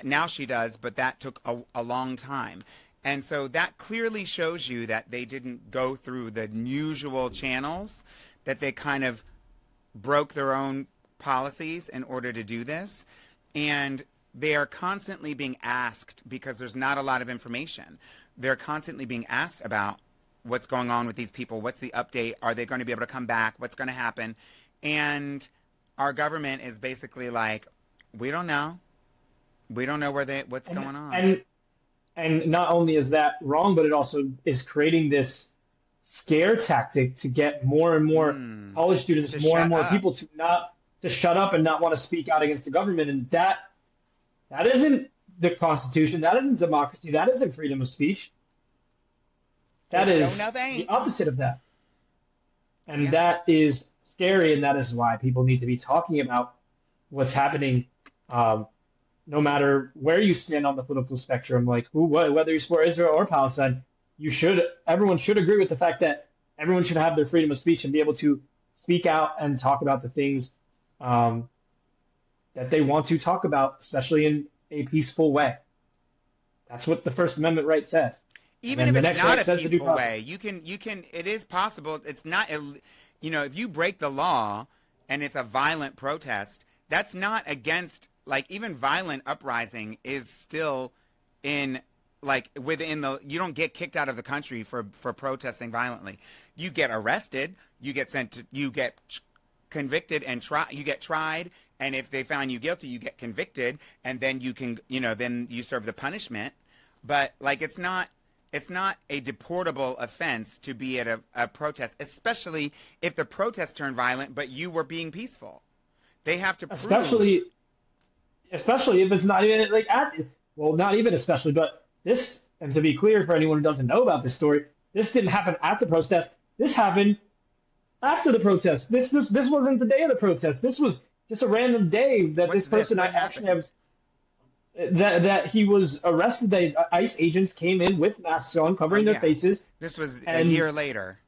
now she does, but that took a long time. And so that clearly shows you that they didn't go through the usual channels, that they kind of broke their own policies in order to do this. And they are constantly being asked, because there's not a lot of information, they're constantly being asked about what's going on with these people. What's the update? Are they going to be able to come back? What's going to happen? And our government is basically like, we don't know. We don't know what's going on. And not only is that wrong, but it also is creating this scare tactic to get more and more college students, To more and shut more up. people to shut up and not want to speak out against the government. And that isn't the Constitution. That isn't democracy. That isn't freedom of speech. That It is sure enough the ain't. opposite of that. And Yeah. that is scary, and that is why people need to be talking about what's happening, no matter where you stand on the political spectrum. Like whether you're for Israel or Palestine, everyone should agree with the fact that everyone should have their freedom of speech and be able to speak out and talk about the things that they want to talk about, especially in a peaceful way. That's what the First Amendment right says. Even And if the it's next not right a says the due peaceful process. way, it is possible. It's not, if you break the law and it's a violent protest, that's not against, like, even violent uprising is still in, like, within you don't get kicked out of the country for protesting violently. You get arrested, you get convicted and you get tried. And if they found you guilty, you get convicted, and then you can, then you serve the punishment. But, like, it's not a deportable offense to be at a protest, especially if the protest turned violent, but you were being peaceful. They have to prove. Especially if it's not even like not even especially, but this, and to be clear for anyone who doesn't know about this story, this didn't happen at the protest. This happened after the protest. This wasn't the day of the protest. This was just a random day that What's this person What actually happened? that he was arrested. ICE agents came in with masks on, covering their Yeah. faces. This was a And year later.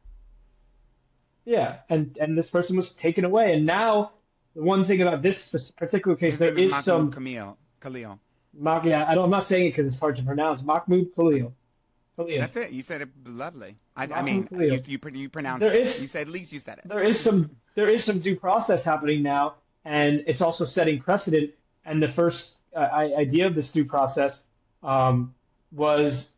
yeah, and this person was taken away. And now the one thing about this particular case, His there name is is Mahmoud some Khalil. I'm not saying it because it's hard to pronounce. Mahmoud Khalil. That's it. You said it lovely. I Mahmoud mean, Khalil. you pronounced There it. is You said, at least you said it. there is some due process happening now, and it's also setting precedent. And the first idea of this due process was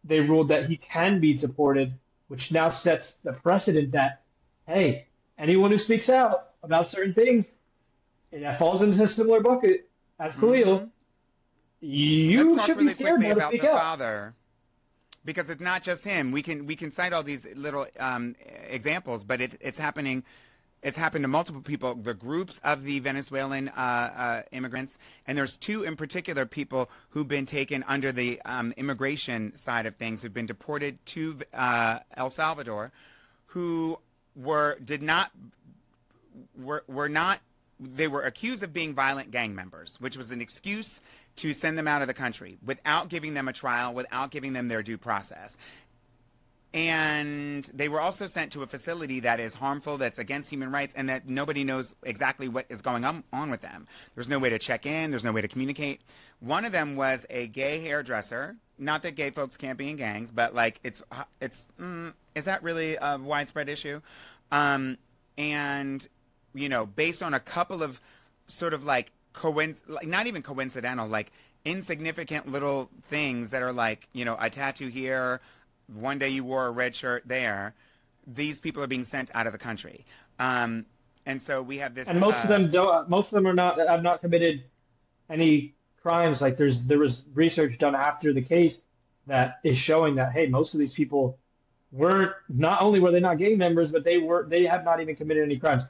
they ruled that he can be deported, which now sets the precedent that, hey, anyone who speaks out about certain things, and that falls into a similar bucket as Khalil, you Let's talk should be really scared quickly now to about speak the out. father, because it's not just him. We can cite all these little examples, but it's happening. It's happened to multiple people, the groups of the Venezuelan immigrants, and there's two in particular people who've been taken under the immigration side of things, who've been deported to El Salvador, who were not. They were accused of being violent gang members, which was an excuse to send them out of the country without giving them a trial, without giving them their due process. And they were also sent to a facility that is harmful, that's against human rights, and that nobody knows exactly what is going on with them. There's no way to check in. There's no way to communicate. One of them was a gay hairdresser. Not that gay folks can't be in gangs, but like is that really a widespread issue? And based on a couple of sort of like not even coincidental, like insignificant little things that are like, a tattoo here, one day you wore a red shirt there, these people are being sent out of the country. And so we have this. And most of them don't. Most of them have not committed any crimes. Like there was research done after the case that is showing that, hey, most of these people not only were they not gang members, but they have not even committed any crimes.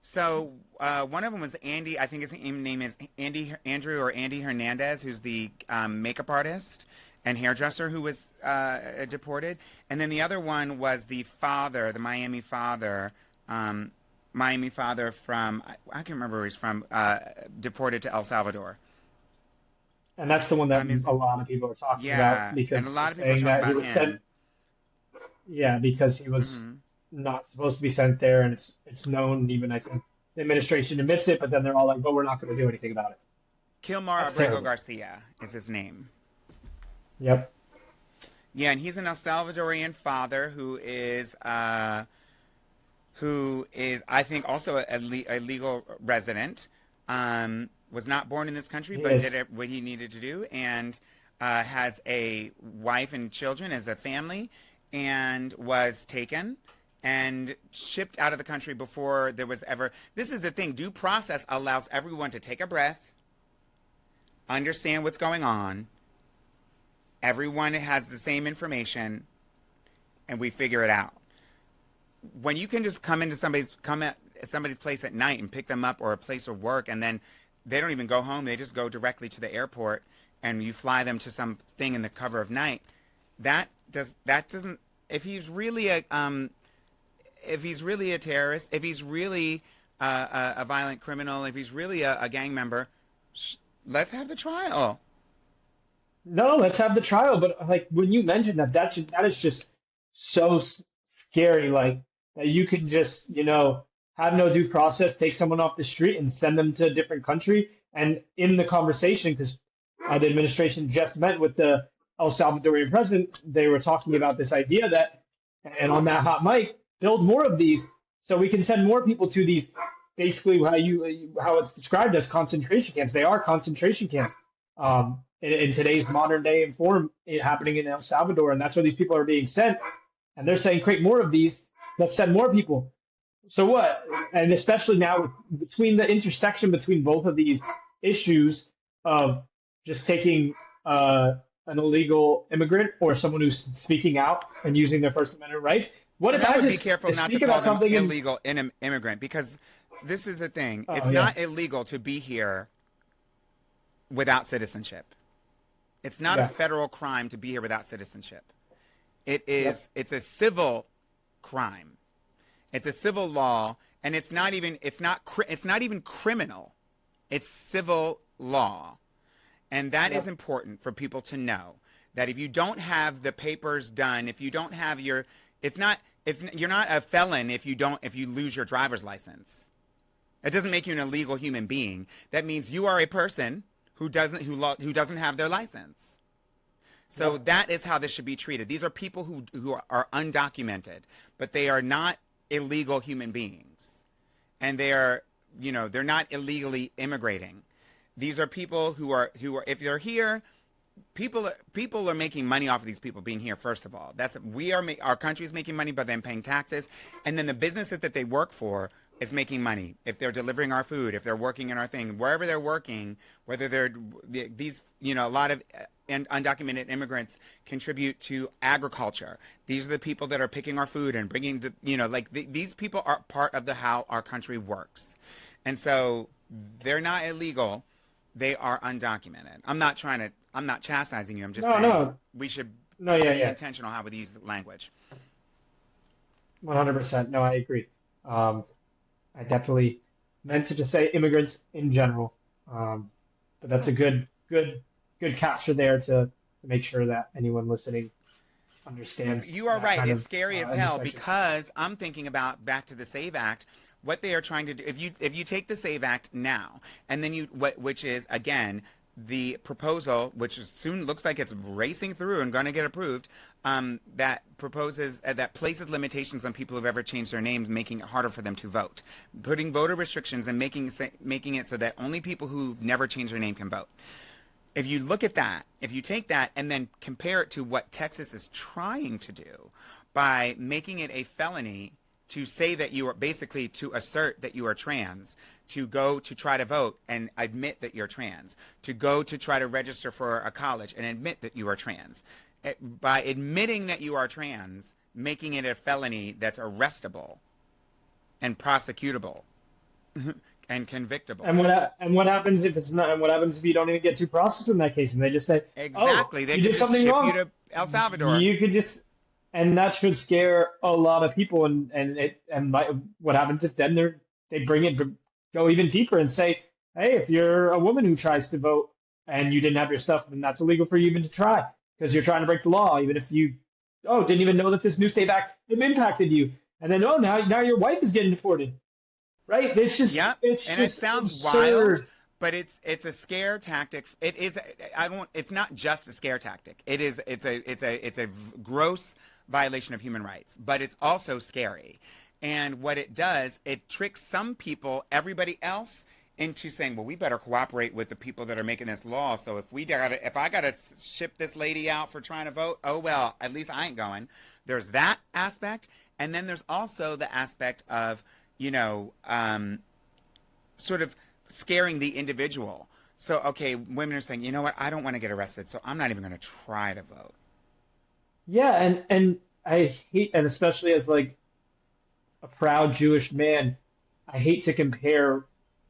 So one of them was Andy. I think his name is Andrew Hernandez, who's the makeup artist and hairdresser who was deported. And then the other one was the father, the Miami father from, I can't remember where he's from, deported to El Salvador. And that's the one that a lot of people are talking about, because and a lot of people are saying talking that he about was him. sent. Yeah, because he was not supposed to be sent there, and it's known. Even I think the administration admits it, but then they're all like, "But we're not going to do anything about it." Kilmar That's Abrego terrible. Garcia is his name. Yep. Yeah, and he's an El Salvadorian father who is, I think, also a legal resident, was not born in this country, but Yes. did what he needed to do, and has a wife and children as a family, and was taken and shipped out of the country before there was ever. This is the thing. Due process allows everyone to take a breath, understand what's going on. Everyone has the same information, and we figure it out. When you can just come at somebody's place at night and pick them up, or a place of work, and then they don't even go home, they just go directly to the airport, and you fly them to some thing in the cover of night. That doesn't. If he's really a terrorist, if he's really a violent criminal, if he's really a gang member, let's have the trial. No, let's have the trial. But like when you mentioned that, that is just so scary. Like that you could just, have no due process, take someone off the street and send them to a different country. And in the conversation, because the administration just met with the El Salvadorian president, they were talking about this idea that, and on that hot mic, build more of these so we can send more people to these, basically how it's described as concentration camps. They are concentration camps. In today's modern day and form, happening in El Salvador, and that's where these people are being sent. And they're saying, create more of these. Let's send more people. So what? And especially now, between the intersection between both of these issues of just taking an illegal immigrant or someone who's speaking out and using their First Amendment rights. What if I I would just be careful not to speak call about them something illegal immigrant, because this is the thing. It's not illegal to be here without citizenship. It's not a federal crime to be here without citizenship. It is. It's a civil crime. It's a civil law, and it's not even criminal. It's civil law, and that is important for people to know. That if you don't have the papers done, if you don't have you're not a felon if you lose your driver's license. It doesn't make you an illegal human being. That means you are a person who doesn't have their license. So that is how this should be treated. These are people who are undocumented, but they are not illegal human beings, and they're not illegally immigrating. These are people who are if they're here, people are making money off of these people being here. First of all, our country is making money by them paying taxes, and then the businesses that they work for is making money. If they're delivering our food, if they're working in our thing, wherever they're working, whether they're a lot of undocumented immigrants contribute to agriculture. These are the people that are picking our food and bringing these people are part of how our country works. And so they're not illegal. They are undocumented. I'm not chastising you. I'm just saying we should be intentional how we use the language. 100%. No, I agree. I definitely meant to just say immigrants in general. But that's a good capture there to make sure that anyone listening understands. You are right. It's scary as hell, because I'm thinking about back to the SAVE Act. What they are trying to do, if you take the SAVE Act now, and then which is again the proposal, which soon looks like it's racing through and going to get approved, that proposes that places limitations on people who've ever changed their names, making it harder for them to vote, putting voter restrictions and making it so that only people who've never changed their name can vote. If you look at that, if you take that and then compare it to what Texas is trying to do by making it a felony to say that you are basically to assert that you are trans, to go to try to vote and admit that you're trans, to go to try to register for a college and admit that you are trans. By admitting that you are trans, making it a felony that's arrestable and prosecutable and convictable. And what happens if it's not? And what happens if you don't even get due process in that case? And they just say, exactly, they you could did just something ship wrong. you to El Salvador. You could just, and that should scare a lot of people. And what happens if then they bring it, go even deeper and say, hey, if you're a woman who tries to vote and you didn't have your stuff, then that's illegal for you even to try, because you're trying to break the law, even if you didn't even know that this new SAVE Act impacted you. And then now your wife is getting deported. Right? It's just it's and just it sounds absurd. wild, but it's a scare tactic. It is. It's not just a scare tactic. It's a gross violation of human rights, but it's also scary. And what it does, it tricks some people, everybody else, into saying, well, we better cooperate with the people that are making this law. So if I gotta ship this lady out for trying to vote, oh well, at least I ain't going. There's that aspect, and then there's also the aspect of, sort of scaring the individual. So okay, women are saying, you know what, I don't want to get arrested, so I'm not even going to try to vote. Yeah, and I hate, and especially as like a proud Jewish man, I hate to compare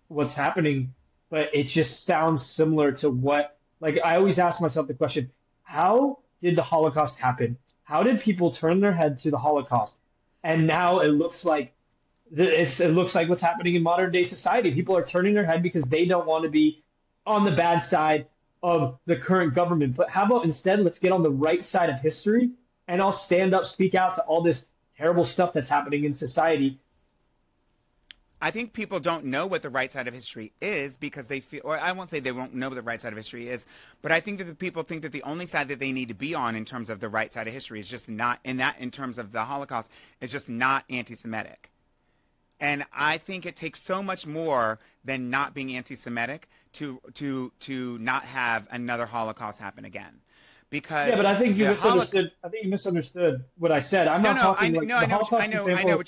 what's happening, but it just sounds similar to what, like, I always ask myself the question, how did the Holocaust happen? How did people turn their head to the Holocaust? And now it looks like it looks like what's happening in modern day society. People are turning their head because they don't want to be on the bad side of the current government. But how about instead, let's get on the right side of history, and I'll stand up, speak out to all this terrible stuff that's happening in society. I think people don't know what the right side of history is because they feel, or I won't say they won't know what the right side of history is, but I think that the people think that the only side that they need to be on in terms of the right side of history is just not, in terms of the Holocaust, is just not anti-Semitic. And I think it takes so much more than not being anti-Semitic to not have another Holocaust happen again. Because yeah, but I think you misunderstood. I think you misunderstood what I said. I'm not talking like the Holocaust example.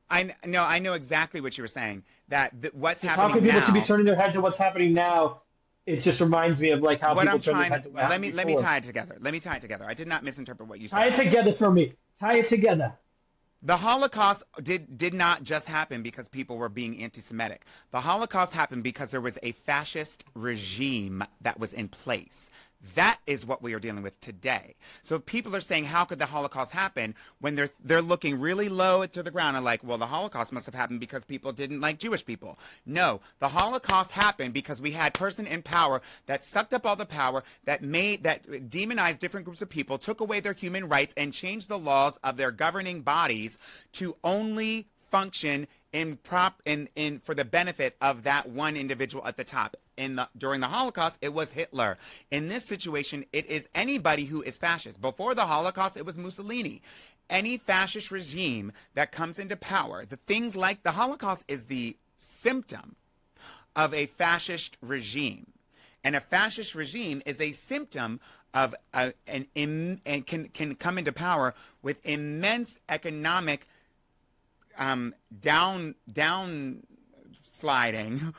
I know exactly what you were saying. That what's Just happening how can people now, should be turning their head to what's happening now? It just reminds me of like how what people I'm turn their trying head to to what let me happened before. tie it together. Let me tie it together. I did not misinterpret what you said. Tie it together for me. Tie it together. The Holocaust did not just happen because people were being anti-Semitic. The Holocaust happened because there was a fascist regime that was in place. That is what we are dealing with today. So if people are saying, how could the Holocaust happen, when they're looking really low to the ground and like, well, the Holocaust must have happened because people didn't like Jewish people. No, the Holocaust happened because we had person in power that sucked up all the power, that demonized different groups of people, took away their human rights, and changed the laws of their governing bodies to only function for the benefit of that one individual at the top. During the Holocaust, it was Hitler. In this situation, it is anybody who is fascist. Before the Holocaust, it was Mussolini. Any fascist regime that comes into power, the things like the Holocaust is the symptom of a fascist regime. And a fascist regime is a symptom of and can come into power with immense economic down sliding,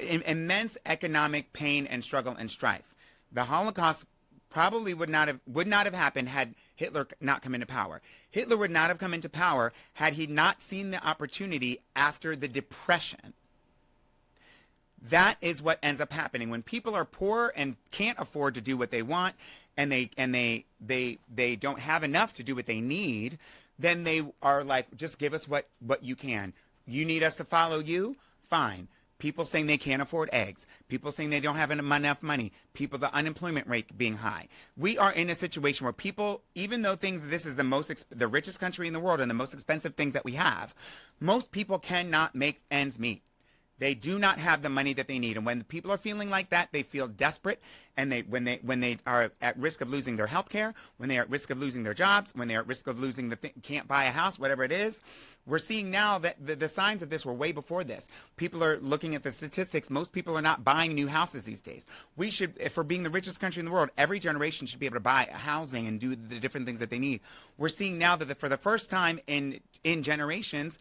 immense economic pain and struggle and strife. The Holocaust probably would not have happened had Hitler not come into power. Hitler would not have come into power had he not seen the opportunity after the Depression. That is what ends up happening when people are poor and can't afford to do what they want, and they don't have enough to do what they need. Then they are like, just give us what you can. You need us to follow you? Fine. People saying they can't afford eggs. People saying they don't have enough money. The unemployment rate being high. We are in a situation where people, even though this is the richest country in the world and the most expensive things that we have, most people cannot make ends meet. They do not have the money that they need. And when people are feeling like that, they feel desperate. And when they are at risk of losing their health care, when they are at risk of losing their jobs, when they are at risk of losing can't buy a house, whatever it is, we're seeing now that the signs of this were way before this. People are looking at the statistics. Most people are not buying new houses these days. We should, for being the richest country in the world, every generation should be able to buy a housing and do the different things that they need. We're seeing now that for the first time in generations,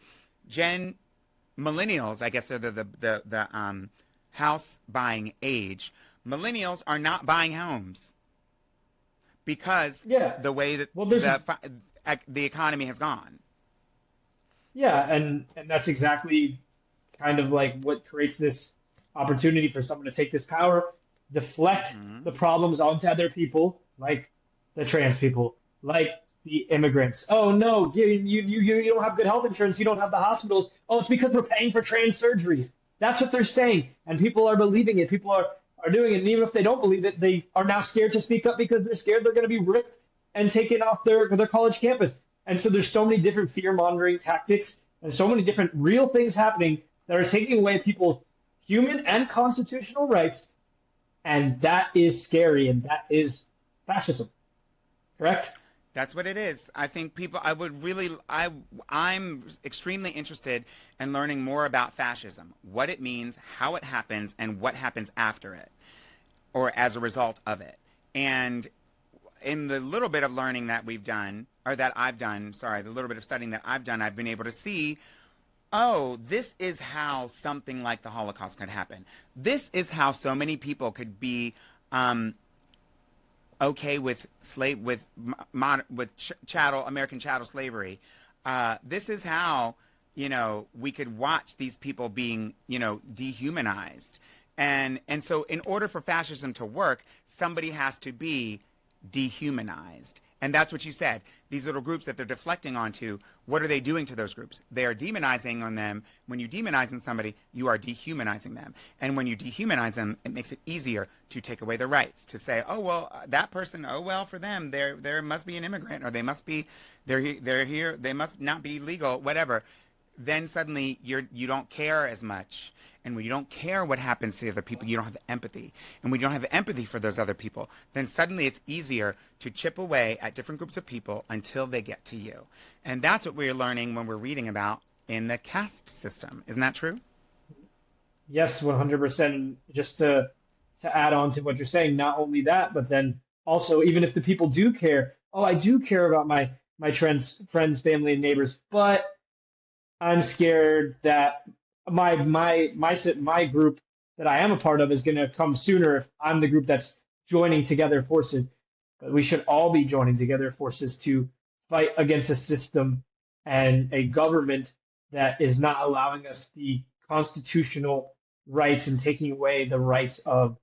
millennials, I guess they're the house buying age. Millennials are not buying homes because the way that the economy has gone. Yeah, and that's exactly kind of like what creates this opportunity for someone to take this power, deflect the problems onto other people, like the trans people, like the immigrants. Oh no, you don't have good health insurance. You don't have the hospitals. Oh, it's because we're paying for trans surgeries. That's what they're saying, and people are believing it. People are doing it, and even if they don't believe it, they are now scared to speak up because they're scared they're going to be ripped and taken off their college campus. And so there's so many different fear-mongering tactics and so many different real things happening that are taking away people's human and constitutional rights, and that is scary, and that is fascism. Correct? That's what it is. I think people, I'm extremely interested in learning more about fascism, what it means, how it happens, and what happens after it, or as a result of it. And in the little bit of learning that we've done, or that I've done, sorry, the little bit of studying that I've done, I've been able to see, oh, this is how something like the Holocaust could happen. This is how so many people could be okay with chattel American chattel slavery. This is how we could watch these people being dehumanized, and so in order for fascism to work, somebody has to be dehumanized. And that's what you said. These little groups that they're deflecting onto, what are they doing to those groups? They are demonizing on them. When you demonize somebody, you are dehumanizing them. And when you dehumanize them, it makes it easier to take away their rights. To say, oh, well, that person, oh, well, for them, there must be an immigrant, or they're here, they must not be legal, whatever. Then suddenly you don't care as much. And when you don't care what happens to other people, you don't have empathy. And when you don't have empathy for those other people, then suddenly it's easier to chip away at different groups of people until they get to you. And that's what we're learning when we're reading about in the caste system. Isn't that true? Yes, 100%. And just to add on to what you're saying, not only that, but then also, even if the people do care, oh, I do care about my trans friends, family, and neighbors, but I'm scared that my group that I am a part of is going to come sooner if I'm the group that's joining together forces. But we should all be joining together forces to fight against a system and a government that is not allowing us the constitutional rights and taking away the rights of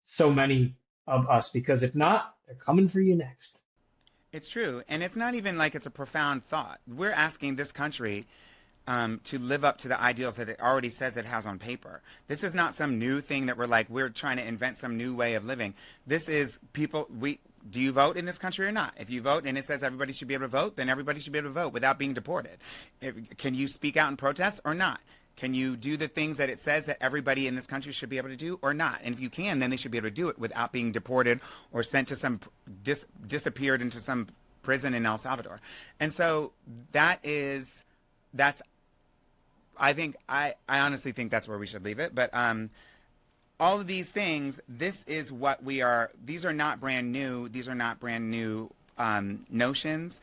so many of us. Because if not, they're coming for you next. It's true. And it's not even like it's a profound thought. We're asking this country to live up to the ideals that it already says it has on paper. This is not some new thing that we're trying to invent some new way of living. This is people, do you vote in this country or not? If you vote and it says everybody should be able to vote, then everybody should be able to vote without being deported. Can you speak out in protest or not? Can you do the things that it says that everybody in this country should be able to do or not? And if you can, then they should be able to do it without being deported or sent to some, disappeared into some prison in El Salvador. And so that's, I honestly think that's where we should leave it. But all of these things, this is what we are. These are not brand new. These are not brand new notions.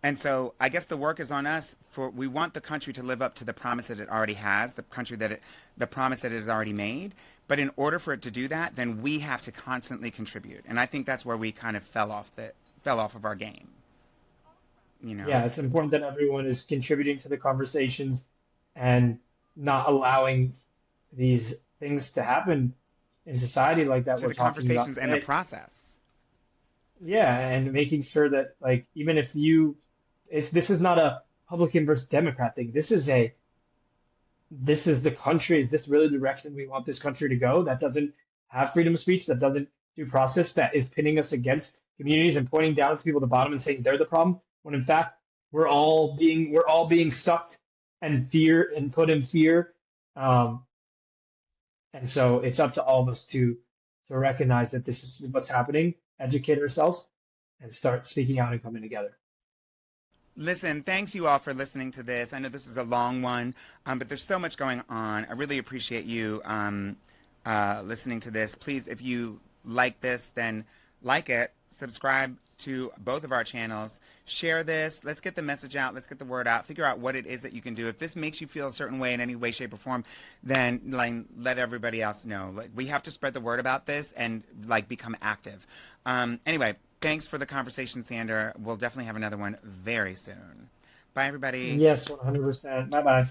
And so I guess the work is on us. We want the country to live up to the promise that it already has, the promise that it has already made. But in order for it to do that, then we have to constantly contribute. And I think that's where we kind of fell off of our game. Yeah, it's important that everyone is contributing to the conversations and not allowing these things to happen in society like that. To the conversations and the process. Yeah, and making sure that, like, even if this is not a Republican versus Democrat thing. This is the country. Is this really the direction we want this country to go? That doesn't have freedom of speech, that doesn't do process, that is pitting us against communities and pointing down to people at the bottom and saying they're the problem, when in fact we're all being sucked and put in fear. And so it's up to all of us to recognize that this is what's happening, educate ourselves, and start speaking out and coming together. Listen, thanks you all for listening to this. I know this is a long one, but there's so much going on. I really appreciate you listening to this. Please, if you like this, then like it, subscribe to both of our channels, share this. Let's get the message out. Let's get the word out. Figure out what it is that you can do. If this makes you feel a certain way in any way, shape, or form, then let everybody else know. We have to spread the word about this and become active. Anyway, thanks for the conversation, Sander. We'll definitely have another one very soon. Bye, everybody. Yes, 100%. Bye-bye.